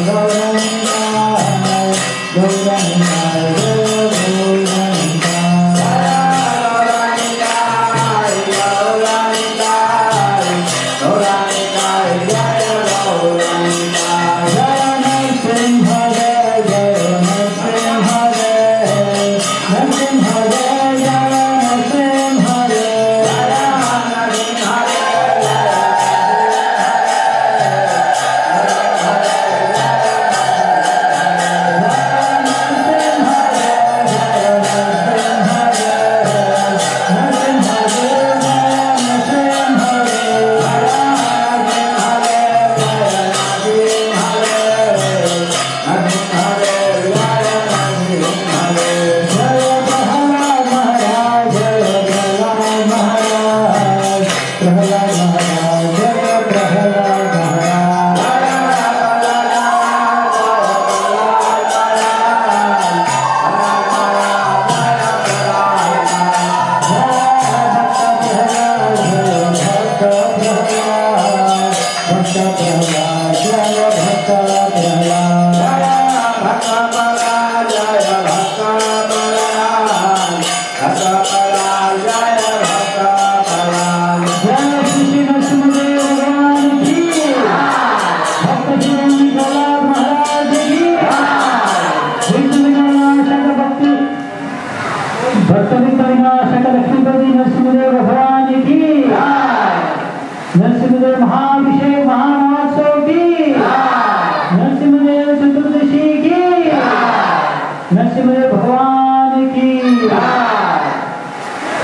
Jai Narasimhadeva महाअभिषेक महामहोत्सव की नरसिंहदेव चतुर्दशी की नरसिंहदेव भगवान की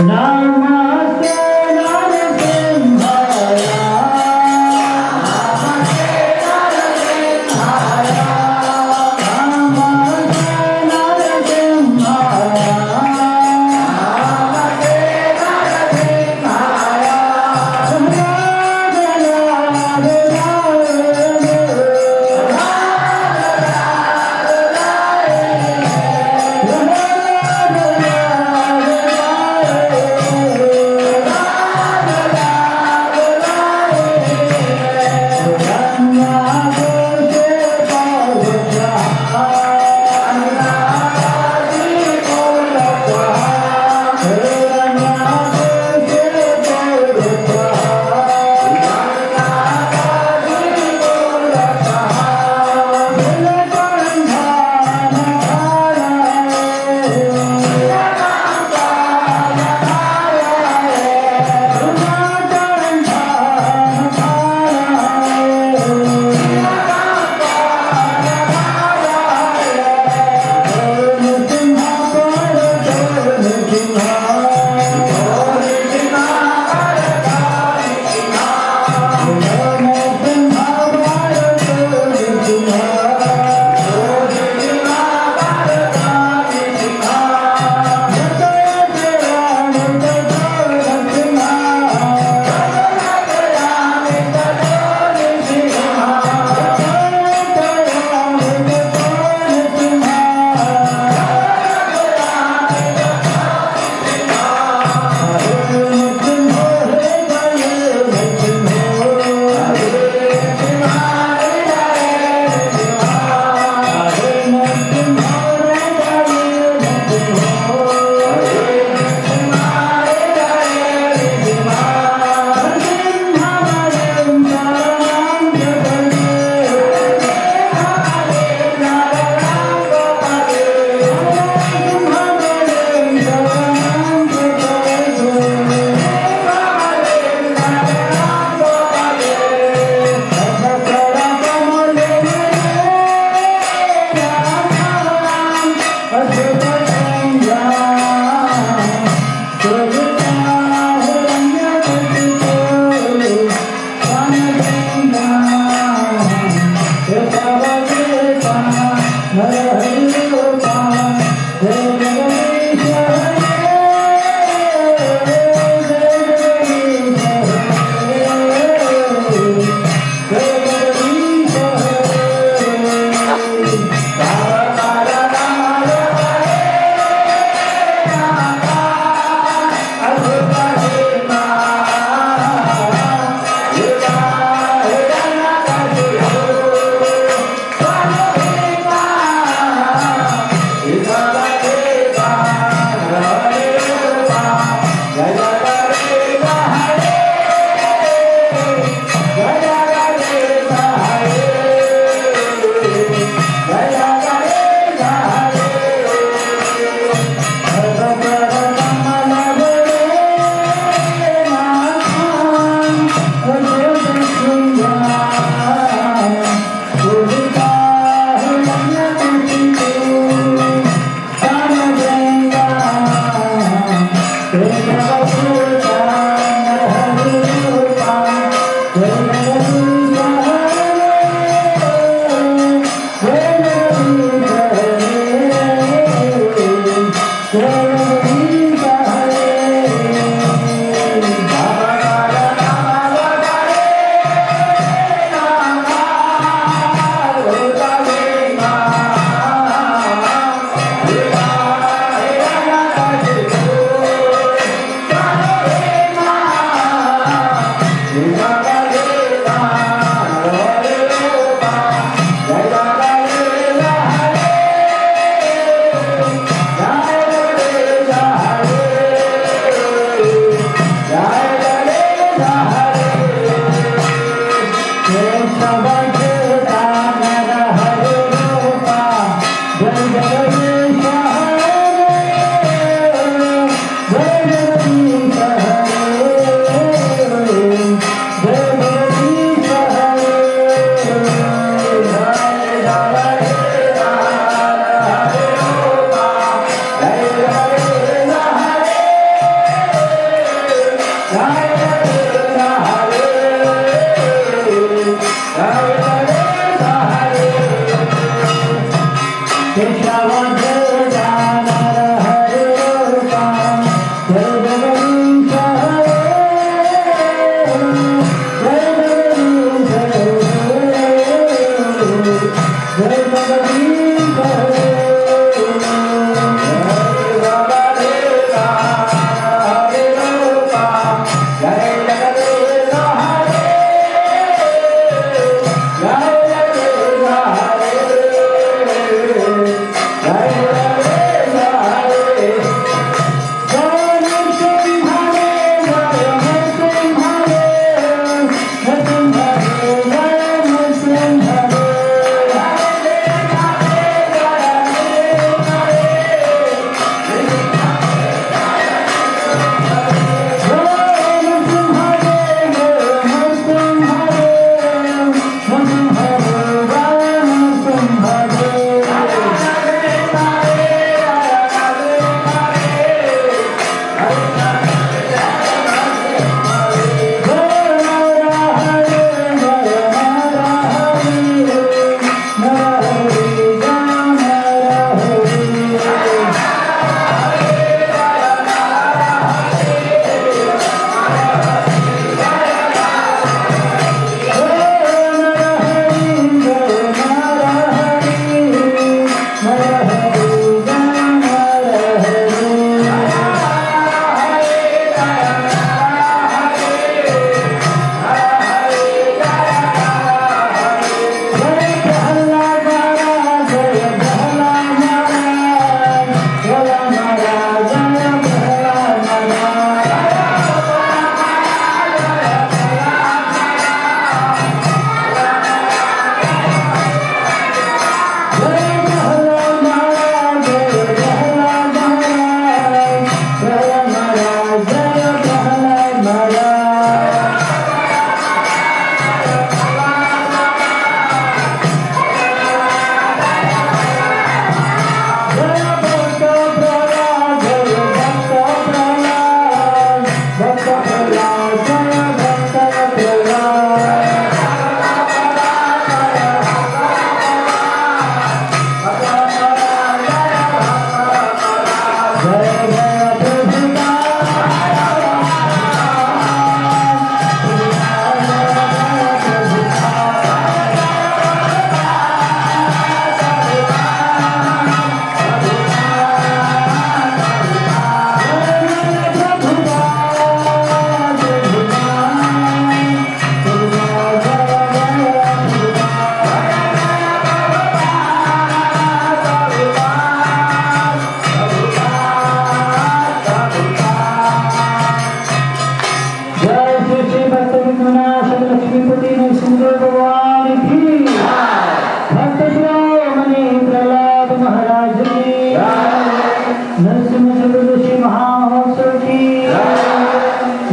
नमस्ते जय जगदीश हरे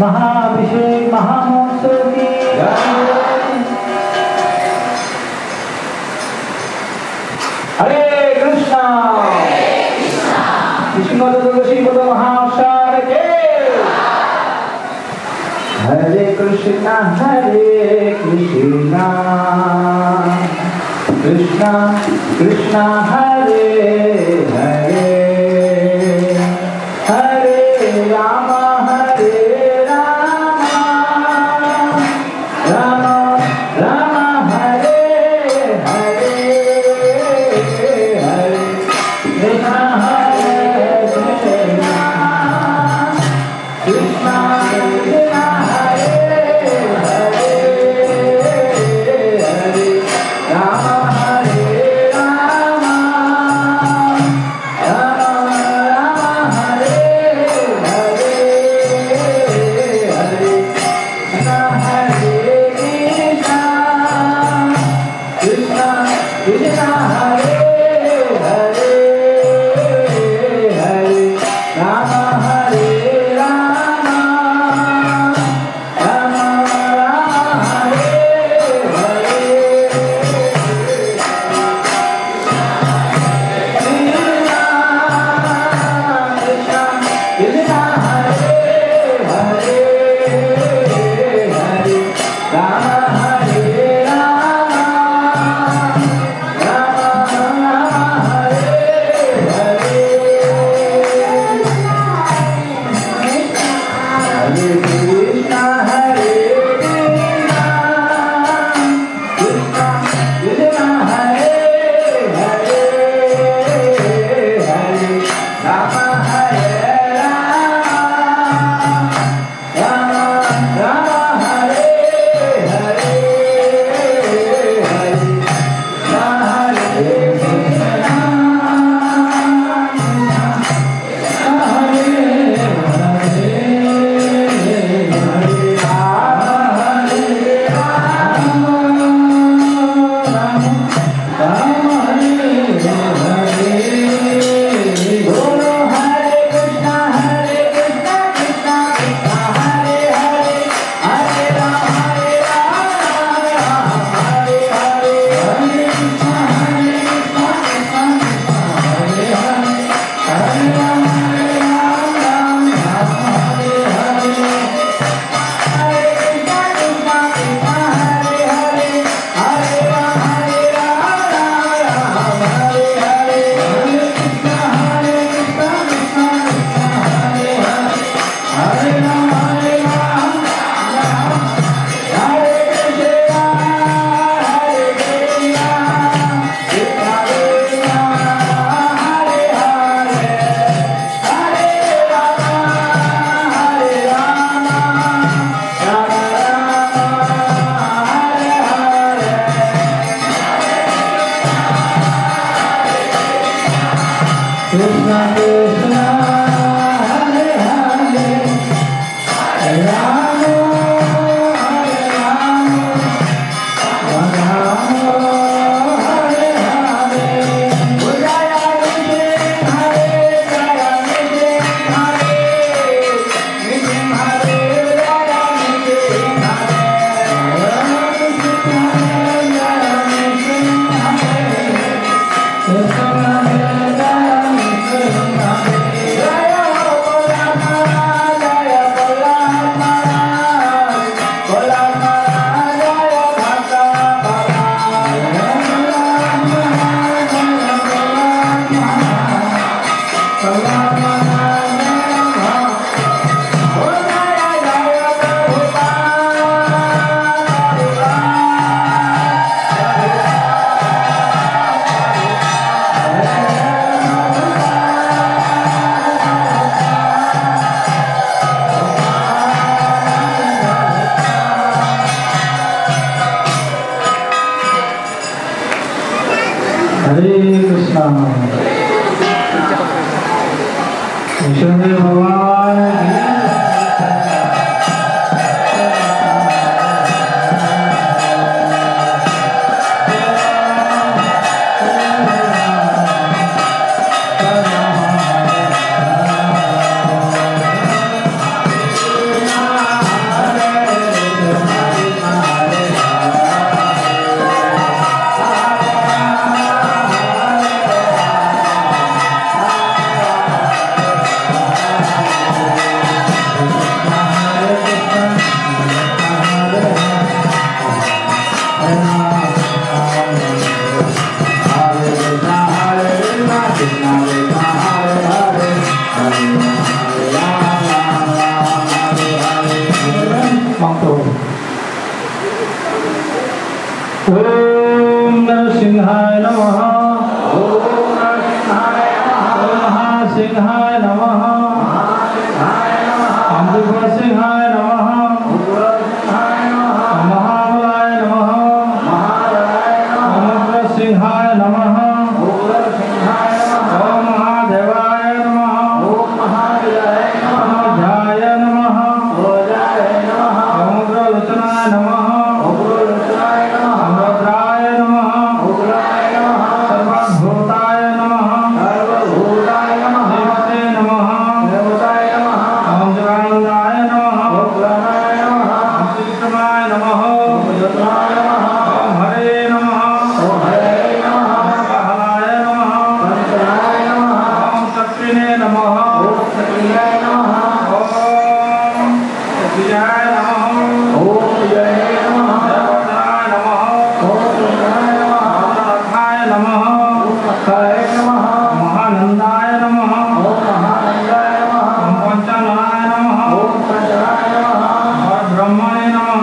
महाअभिषेक महामहोत्सव की हरे कृष्णा श्रीमद तुलसी महासार के हरे Krishna Krishna Krishna Hare Hare Hare Ram Krishna Krishna Hare Hare Rama Hare Rama Rama Hare Hare Jaya Nitya Hare Jaya Nitya Hare Nitya Hare Jaya Nitya Hare Rama Krishna Jaya Nitya Hare Krishna हरे कृष्णा विष्णुदेव भगवान ओम नरसिंहाय नमः ओम नरसिंहाय नमः ओम महासिंहाय नमः महासिंहाय नमः अमृतसिंहाय नमः अमृतसिंहाय नमः महाबलाय नमः महाबलाय नमः अमृतसिंहाय नमः अमृतसिंहाय नमः ओम महादेवाय नमः ओम महादेवाय नमः ध्याय नमः ओजाय नमः अमृतलोचनाय नमः सर्वभूताय नमः देवते नमः ओम जगन्नाथाय नमः ओम श्रीकृष्णाय नमः ओम हरे नमः ओम कालाय नमः ओम शक्तिने नमः ओम विजयाय नमः ओम जयवर्धनाय नमः रथाय नमः महानंदाय नमः पंचनाय नमः ब्रह्मणे नमः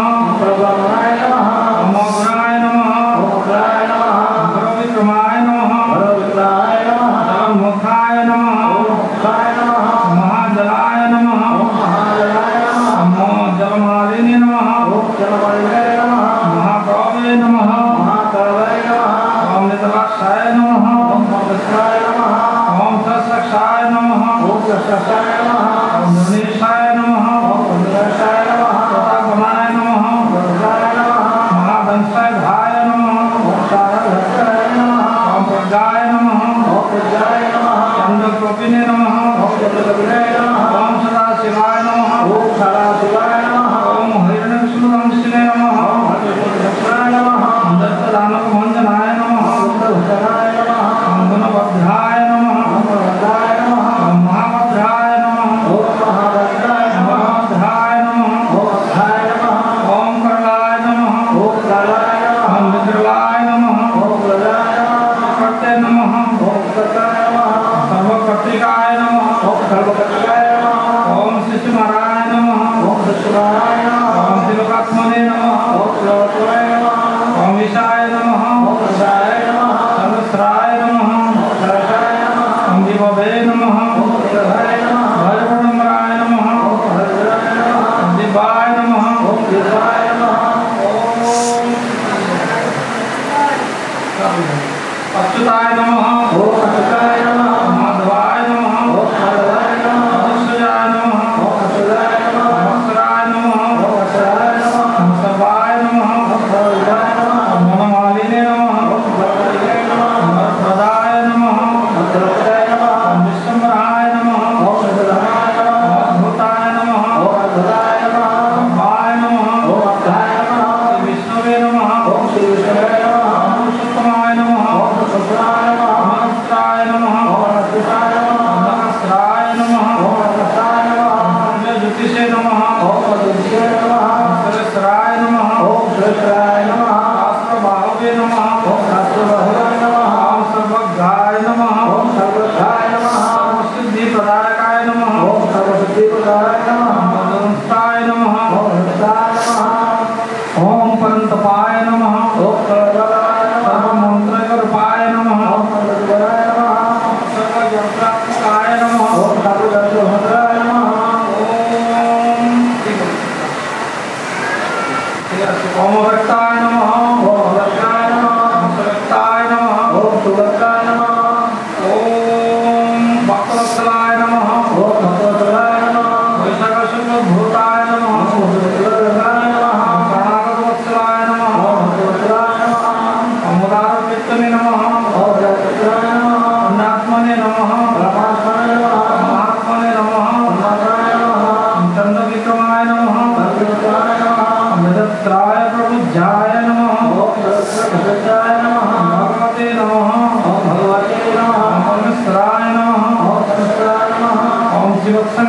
अमोघ्राय नमः गुरुविक्रमाय नमः जगन्मुखाय नमः महाजलाय नमः जलमालिने नमः महाप्रभवे नमः ओम नितलाक्षाय नमः ओम सत्सक्षाय नमः ओम निर्णेशाय नमः तथागमाय नमः महादंशाय नमः ओम प्रज्ञाय नमः चंद्रकोपिने नमः ओम सदाशिवाय नमः ओम हिरण्यविष्णुवंशिने नमः दत्तदानवभञ्जनाय नमः ओम गुणभद्राय नमः ओम महाभद्राय नमः महाभद्राय नमः ओम करलाय नमः ओम विद्रलाय नमः कर्ते नमः सर्वकर्तिकाय नमः ओम शिशुमराय नमः ओम शिवकात्मने नमः ओम ईशाय नमः सहस्राय नमः ओम विभवे नमः भजपडम्बराय नमः दिवाय नमः अच्युताय नमः माधवाय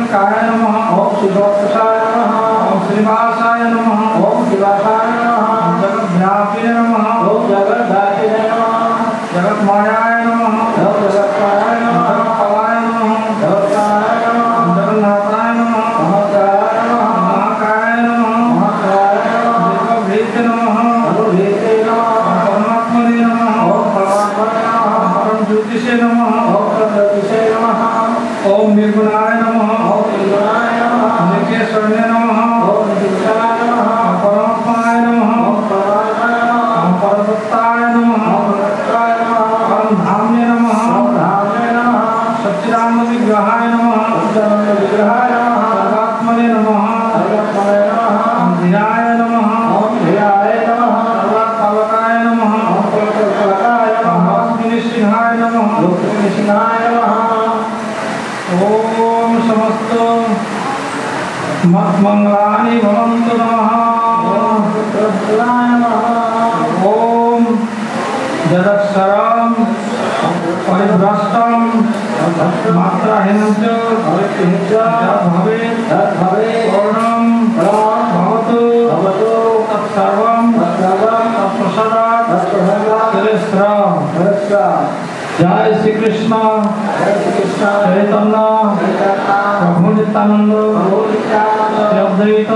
शिवशंकाय नमः ओम शिवोत्कर्षाय नमः ओम श्रीवासाय नमः ओम शिवाय नमः जगद्व्यापिने नमः ओम जगद्धात्रे नमः जगन्मायाय नमः ओम जगत्पाय नमः जगत्पवाय नमः जगत्पाय नमः जगन्नाथाय नमः महाकाय नमः महाकाय नमः महाकाय नमः देवभीते नमः अनुभीते नमः परमात्मने नमः ओम परमात्मने नमः परम ज्योतिषे नमः ओम प्रकृतिसे नमः ओम निर्गुणाय नमः ओम निर्गुणाय नमः निकेश्वरने नमः ओम नित्याय नमः परमात्माय नमः ओम परमात्मने नमः परदत्ताय नमः ओम तत्त्वाय नमः परम धाम्ये नमः ओम धाम्ने नमः सच्चिदानंद विग्रहाय नमः सच्चिदानंद विग्रहाय नमः सर्वात्मने नमः सर्वत्मने नमः ओम धियाय नमः ओम धियाय नमः सर्वात्मकाय नमः ओम प्रकृतिकाय नमः लक्ष्मी सिंहाय नमः लक्ष्मीसिंहाय नमः ओम समस्त मंगलानि भवन्तु नमः ओम रुद्राय नमः ओम जदक्षरं परिभ्रष्टं मात्राहीनं च भवेत् पूर्णं भवतु तत्सर्वं तत्प्रसादात् श्रेष्ठम्। जय श्री कृष्ण चैतन्य प्रभु नित्यानंद श्री अद्वैत